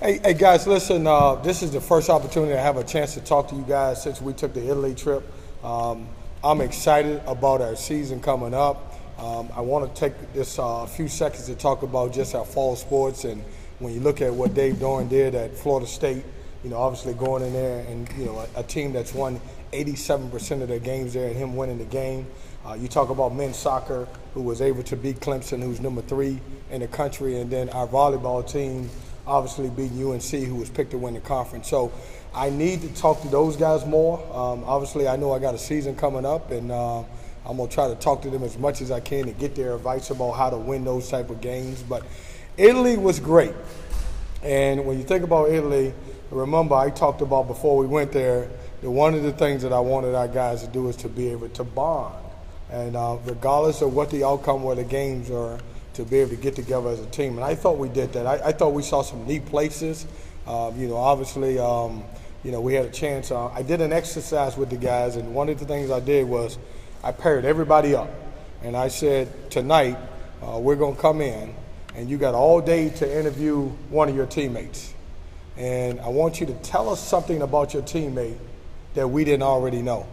Hey guys, listen, this is the first opportunity I have a chance to talk to you guys since we took the Italy trip. I'm excited about our season coming up. I want to take this few seconds to talk about just our fall sports, and when you look at what Dave Doran did at Florida State, obviously going in there and, a team that's won 87% of their games there and him winning the game. You talk about men's soccer, who was able to beat Clemson, who's number 3 in the country, and then our volleyball team obviously beating UNC, who was picked to win the conference. So I need to talk to those guys more. Obviously, I know I got a season coming up, and I'm going to try to talk to them as much as I can to get their advice about how to win those type of games. But Italy was great. And when you think about Italy, remember I talked about before we went there that one of the things that I wanted our guys to do is to be able to bond. And regardless of what the outcome of the games are, to be able to get together as a team. And I thought we did that. I thought we saw some neat places. Obviously, we had a chance. I did an exercise with the guys, and one of the things I did was I paired everybody up. And I said, tonight, we're going to come in, and you got all day to interview one of your teammates. And I want you to tell us something about your teammate that we didn't already know.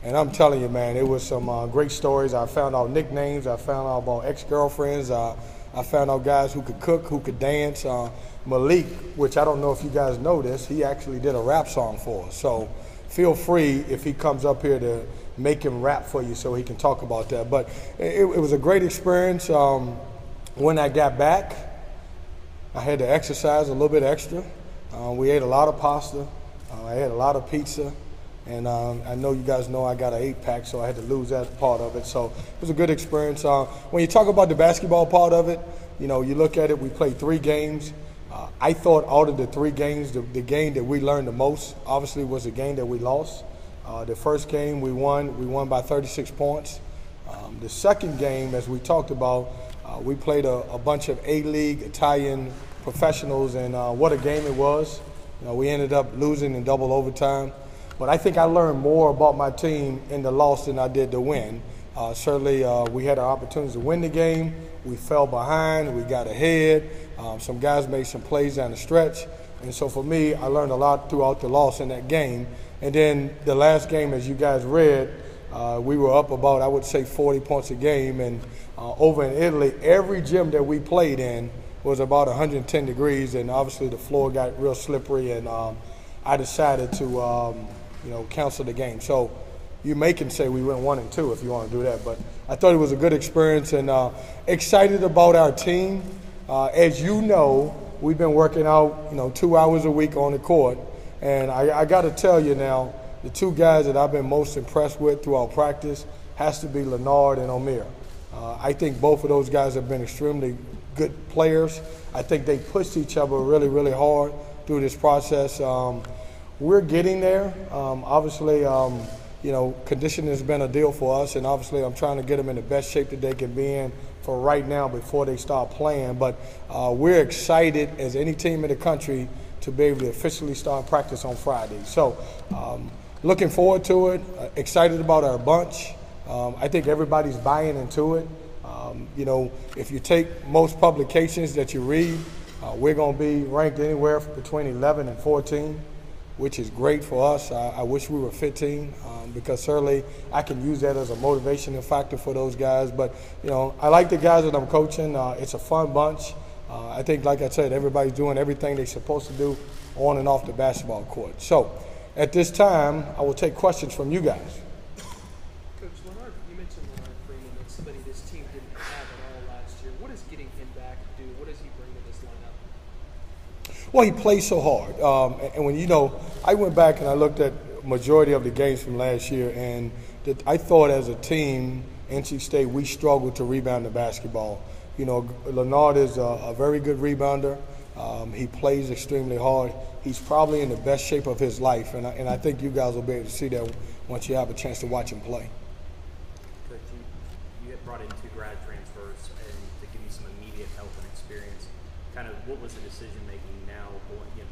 And I'm telling you, man, it was some great stories. I found out nicknames. I found out about ex-girlfriends. I found out guys who could cook, who could dance. Malik, which I don't know if you guys know this, he actually did a rap song for us. So feel free if he comes up here to make him rap for you so he can talk about that. But it was a great experience. When I got back, I had to exercise a little bit extra. We ate a lot of pasta. I had a lot of pizza. And I know you guys know I got an 8-pack, so I had to lose that part of it. So it was a good experience. When you talk about the basketball part of it, you look at it, we played 3 games. I thought out of the 3 games, the game that we learned the most, obviously, was the game that we lost. The first game we won by 36 points. The second game, as we talked about, we played a bunch of A-League Italian professionals, and what a game it was. We ended up losing in double overtime. But I think I learned more about my team in the loss than I did the win. Certainly, we had our opportunities to win the game. We fell behind. We got ahead. Some guys made some plays down the stretch. And so for me, I learned a lot throughout the loss in that game. And then the last game, as you guys read, we were up about, I would say, 40 points a game. And over in Italy, every gym that we played in was about 110 degrees. And obviously the floor got real slippery. And I decided to cancel the game. So you can say we went 1-2 if you want to do that. But I thought it was a good experience, and excited about our team. As you know, we've been working out, 2 hours a week on the court. And I got to tell you now, the 2 guys that I've been most impressed with throughout practice has to be Leonard and Omir. I think both of those guys have been extremely good players. I think they pushed each other really, really hard through this process. We're getting there. Obviously, conditioning has been a deal for us, and obviously I'm trying to get them in the best shape that they can be in for right now before they start playing. But we're excited as any team in the country to be able to officially start practice on Friday. So looking forward to it, excited about our bunch. I think everybody's buying into it. If you take most publications that you read, we're going to be ranked anywhere between 11 and 14. Which is great for us. I wish we were 15 because certainly I can use that as a motivational factor for those guys. But, I like the guys that I'm coaching. It's a fun bunch. I think, like I said, everybody's doing everything they're supposed to do on and off the basketball court. So at this time, I will take questions from you guys. Coach Leonard, you mentioned Leonard Freeman, that's somebody this team didn't have at all last year. What is getting him back to do? What does he bring to this lineup? Well, he plays so hard. And when I went back and I looked at majority of the games from last year, and I thought as a team, NC State, we struggled to rebound the basketball. Leonard is a very good rebounder. He plays extremely hard. He's probably in the best shape of his life, and I think you guys will be able to see that once you have a chance to watch him play. Coach, you had brought in 2 grad transfers and to give you some immediate help and experience. Kind of what was the decision making now,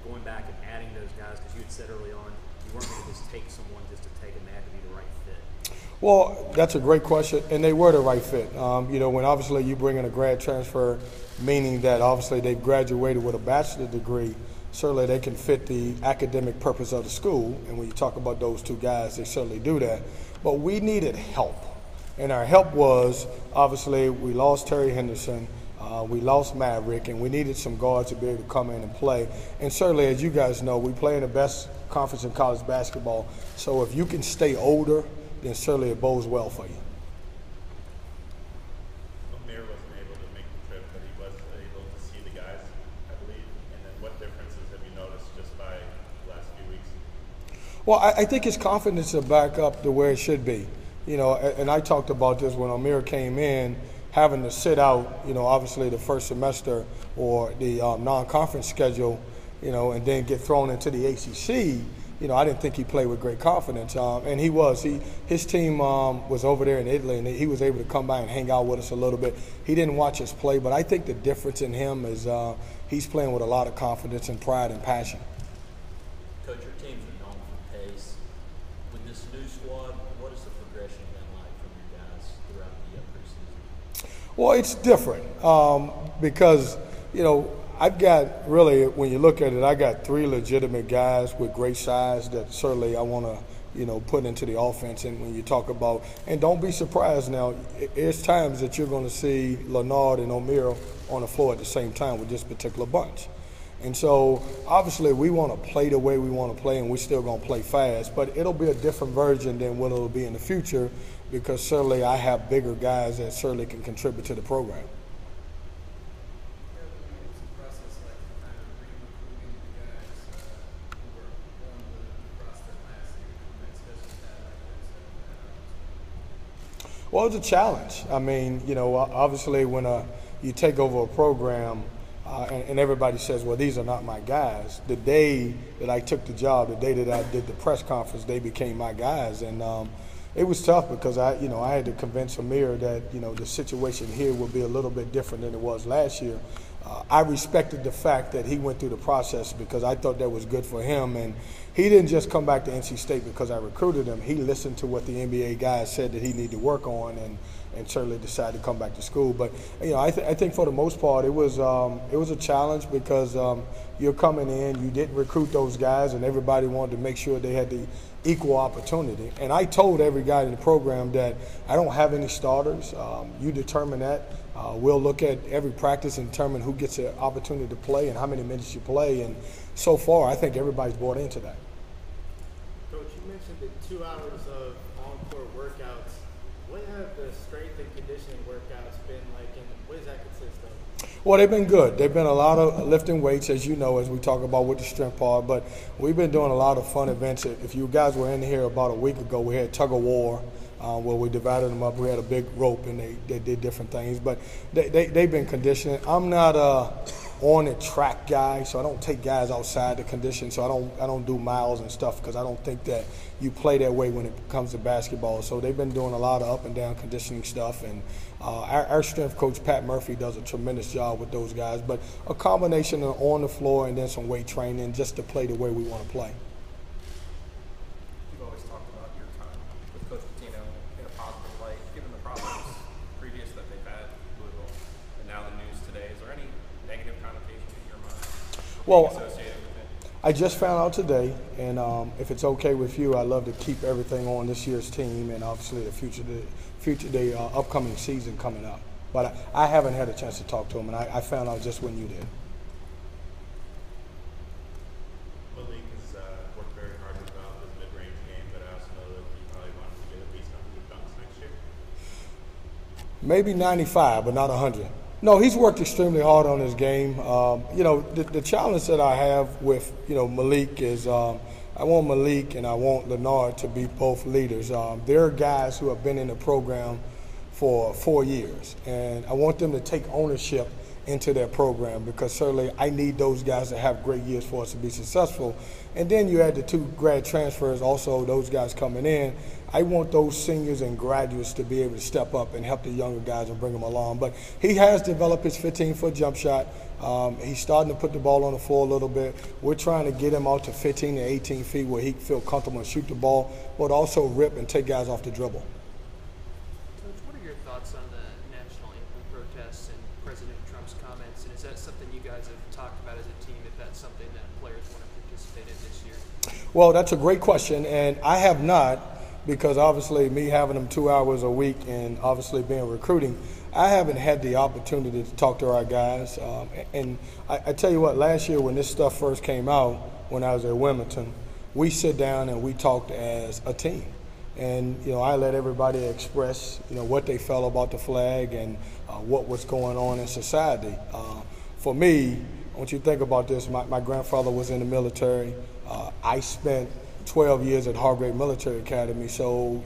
going back and adding those guys? Because you had said early on, You weren't going to just take someone just to take them. They had to be the right fit. Well, that's a great question, and they were the right fit. When obviously you bring in a grad transfer, meaning that obviously they've graduated with a bachelor's degree, certainly they can fit the academic purpose of the school, and when you talk about those two guys, they certainly do that. But we needed help, and our help was, obviously, we lost Terry Henderson, we lost Maverick, and we needed some guards to be able to come in and play. And certainly, as you guys know, we play in the best conference in college basketball, so if you can stay older, then certainly it bodes well for you. Amir wasn't able to make the trip, but he was able to see the guys, I believe. And then what differences have you noticed just by the last few weeks? Well, I think his confidence is back up to where it should be. And I talked about this when Amir came in, having to sit out, obviously the first semester or the non-conference schedule, and then get thrown into the ACC. I didn't think he played with great confidence, and he was. His team was over there in Italy, and he was able to come by and hang out with us a little bit. He didn't watch us play, but I think the difference in him is he's playing with a lot of confidence and pride and passion. Coach, your teams are known for pace. With this new squad, what has the progression been like from your guys throughout the preseason? Well, it's different because, I've got really, when you look at it, I got 3 legitimate guys with great size that certainly I want to, put into the offense. And when you talk about, and don't be surprised now, there's times that you're going to see Leonard and O'Meara on the floor at the same time with this particular bunch. And so, obviously, we want to play the way we want to play, and we're still going to play fast. But it'll be a different version than what it'll be in the future because certainly I have bigger guys that certainly can contribute to the program. Well, it's a challenge. I mean, obviously when you take over a program and everybody says, well, these are not my guys, the day that I took the job, the day that I did the press conference, they became my guys. And it was tough because I had to convince Amir that, the situation here would be a little bit different than it was last year. I respected the fact that he went through the process because I thought that was good for him. And he didn't just come back to NC State because I recruited him. He listened to what the NBA guys said that he needed to work on and certainly decided to come back to school. But, I think for the most part it was a challenge because you're coming in, you didn't recruit those guys, and everybody wanted to make sure they had the equal opportunity. And I told every guy in the program that I don't have any starters. You determine that. We'll look at every practice and determine who gets an opportunity to play and how many minutes you play. And so far, I think everybody's bought into that. Coach, you mentioned the 2 hours of on-court workouts. What have the strength and conditioning workouts been like, and what does that consist of? Well, they've been good. They've been a lot of lifting weights, as you know, as we talk about with the strength part. But we've been doing a lot of fun events. If you guys were in here about a week ago, we had tug of war. Where we divided them up. We had a big rope, and they did different things. But they've been conditioning. I'm not a on-the-track guy, so I don't take guys outside the condition. So I don't do miles and stuff because I don't think that you play that way when it comes to basketball. So they've been doing a lot of up-and-down conditioning stuff. And our strength coach, Pat Murphy, does a tremendous job with those guys. But a combination of on the floor and then some weight training just to play the way we want to play. You've always talked about your time with Coach Pitino in a positive light, given the problems previous that they've had with Louisville, and now the news today. Is there any negative connotation in your mind associated with it? I just found out today, and if it's okay with you, I'd love to keep everything on this year's team and obviously the upcoming season coming up. But I haven't had a chance to talk to him, and I found out just when you did. Malik has worked very hard to develop his mid-range game, but I also know that he probably wanted to get at least 100 dunks next year. Maybe 95, but not 100. No, he's worked extremely hard on his game. The challenge that I have with, Malik is I want Malik and I want Leonard to be both leaders. There are guys who have been in the program for 4 years, and I want them to take ownership into their program, because certainly I need those guys to have great years for us to be successful. And then you add the 2 grad transfers, also those guys coming in. I want those seniors and graduates to be able to step up and help the younger guys and bring them along. But he has developed his 15-foot jump shot. He's starting to put the ball on the floor a little bit. We're trying to get him out to 15 to 18 feet where he can feel comfortable and shoot the ball, but also rip and take guys off the dribble. Coach, what are your thoughts on the national anthem protests and President Trump's comments? And is that something you guys have talked about as a team, if that's something that players want to participate in this year? Well, that's a great question, and I have not, because obviously me having them 2 hours a week and obviously being recruiting, I haven't had the opportunity to talk to our guys. And I tell you what, last year when this stuff first came out, when I was at Wilmington, we sit down and we talked as a team. And, I let everybody express, what they felt about the flag and what was going on in society. For me, once you think about this, my grandfather was in the military. I spent 12 years at Hargrave Military Academy, so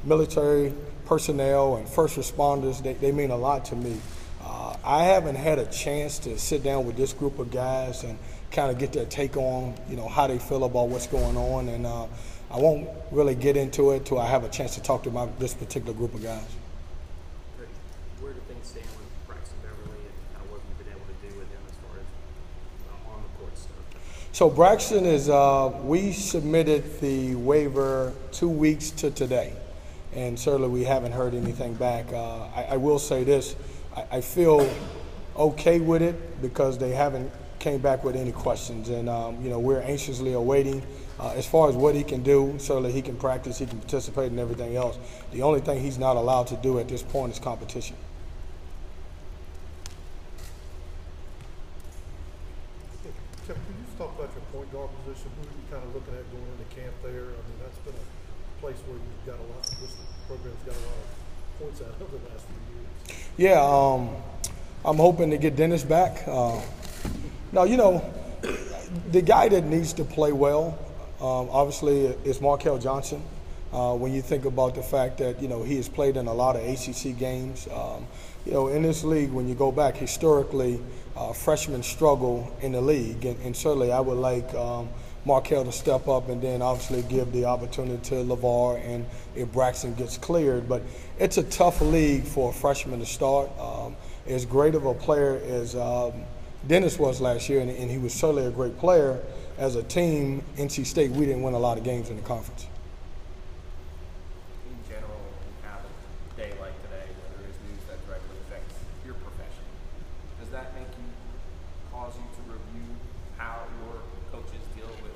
military personnel and first responders, they mean a lot to me. I haven't had a chance to sit down with this group of guys and kind of get their take on how they feel about what's going on, and I won't really get into it till I have a chance to talk to this particular group of guys. Coach, where do things stand with Braxton Beverly, and kind of what have you been able to do with him as far as on the court stuff? So Braxton is, we submitted the waiver 2 weeks to today, and certainly we haven't heard anything back. I will say this, I feel okay with it because they haven't came back with any questions, and we're anxiously awaiting. As far as what he can do, certainly he can practice, he can participate in everything else. The only thing he's not allowed to do at this point is competition. Can you just talk about your point guard position? Who are you kind of looking at going into camp there? I mean, that's been a place where you've got a lot, this program's got a lot of points out over the last few years. Yeah, I'm hoping to get Dennis back. Now, the guy that needs to play well, obviously, is Markel Johnson. When you think about the fact that, he has played in a lot of ACC games. In this league, when you go back historically, freshmen struggle in the league. And certainly I would like Markel to step up and then obviously give the opportunity to LeVar and if Braxton gets cleared. But it's a tough league for a freshman to start. As great of a player as Dennis was last year, and he was certainly a great player, as a team, NC State, we didn't win a lot of games in the conference. In general, when you have a day like today where there is news that directly affects your profession, does that make you cause you to review how your coaches deal with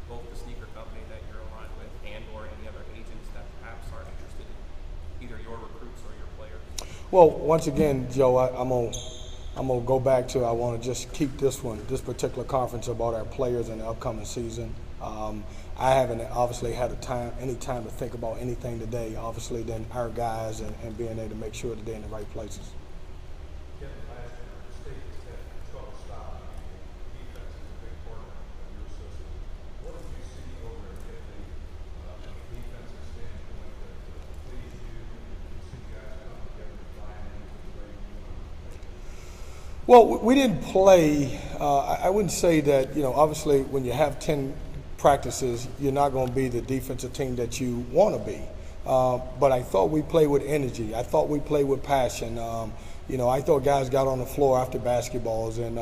both the sneaker company that you're aligned with and or any other agents that perhaps are interested in either your recruits or your players? Well, once again, Joe, I'm gonna go back to, I want to just keep this particular conference about our players in the upcoming season. I haven't obviously had any time to think about anything today, obviously, than our guys and being able to make sure that they're in the right places. Yeah, last year, the state has had trouble stopping. Defense is a big part of your system. What did you see over at Italy from a defensive standpoint that pleased you? Did you see guys come together and buy into the way you want to play? Well, we didn't play. I wouldn't say that, obviously when you have 10 practices, you're not going to be the defensive team that you want to be. But I thought we played with energy. I thought we played with passion. I thought guys got on the floor after basketballs, and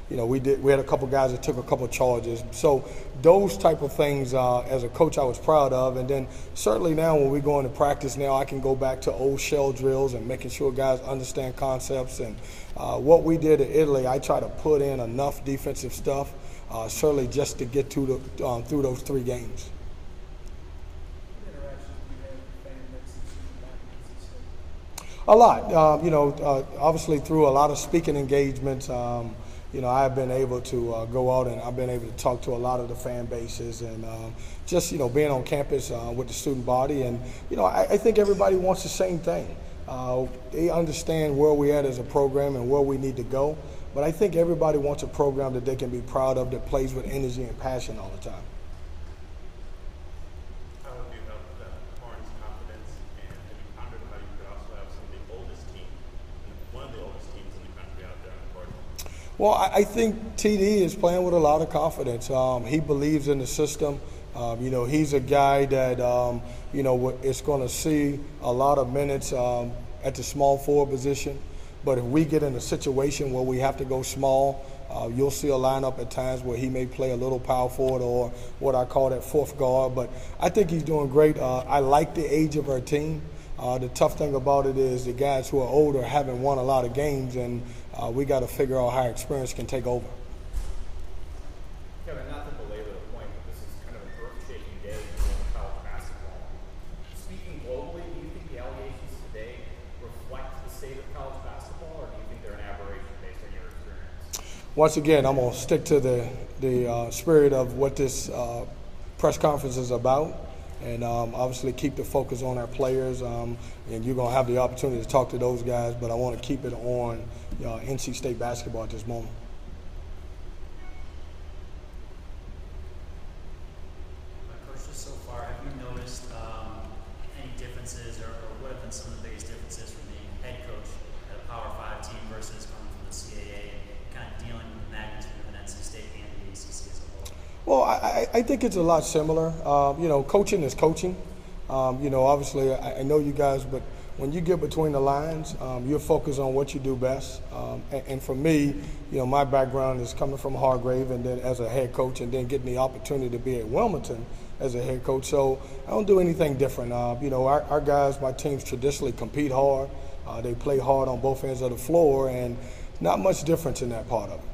we had a couple guys that took a couple charges. So those type of things, as a coach, I was proud of. And then certainly now when we go into practice now, I can go back to old shell drills and making sure guys understand concepts. And what we did at Italy, I try to put in enough defensive stuff, certainly just to get through those 3 games. A lot, obviously through a lot of speaking engagements, I've been able to go out and I've been able to talk to a lot of the fan bases and just, being on campus with the student body. And, I think everybody wants the same thing. They understand where we're at as a program and where we need to go. But I think everybody wants a program that they can be proud of, that plays with energy and passion all the time. How have you helped Horn's confidence, and have you pondered how you could also have some of the oldest team, one of the oldest teams in the country Well, I think TD is playing with a lot of confidence. He believes in the system. He's a guy that, is going to see a lot of minutes at the small forward position. But if we get in a situation where we have to go small, you'll see a lineup at times where he may play a little power forward or what I call that fourth guard. But I think he's doing great. I like the age of our team. The tough thing about it is the guys who are older haven't won a lot of games, and we got to figure out how experience can take over. Kevin, not to belabor the point, but this is kind of an earth-shaking day in college basketball. Speaking globally, do you think the allegations today reflect the state of college basketball, or do you think they're an aberration based on your experience? Once again, I'm going to stick to the spirit of what this press conference is about, and obviously keep the focus on our players. And you're going to have the opportunity to talk to those guys, but I want to keep it on NC State basketball at this moment. Coach, just so far, have you noticed any differences, or what have been some of the biggest differences from being head coach at a Power 5 team versus coming from the CAA and kind of dealing with the magnitude of an NC State and the ACC as a whole? Well, I think it's a lot similar. Coaching is coaching. Obviously, I know you guys, but when you get between the lines, you're focused on what you do best. And for me, my background is coming from Hargrave and then as a head coach, and then getting the opportunity to be at Wilmington as a head coach. So I don't do anything different. Our guys, my teams traditionally compete hard. They play hard on both ends of the floor, and not much difference in that part of it.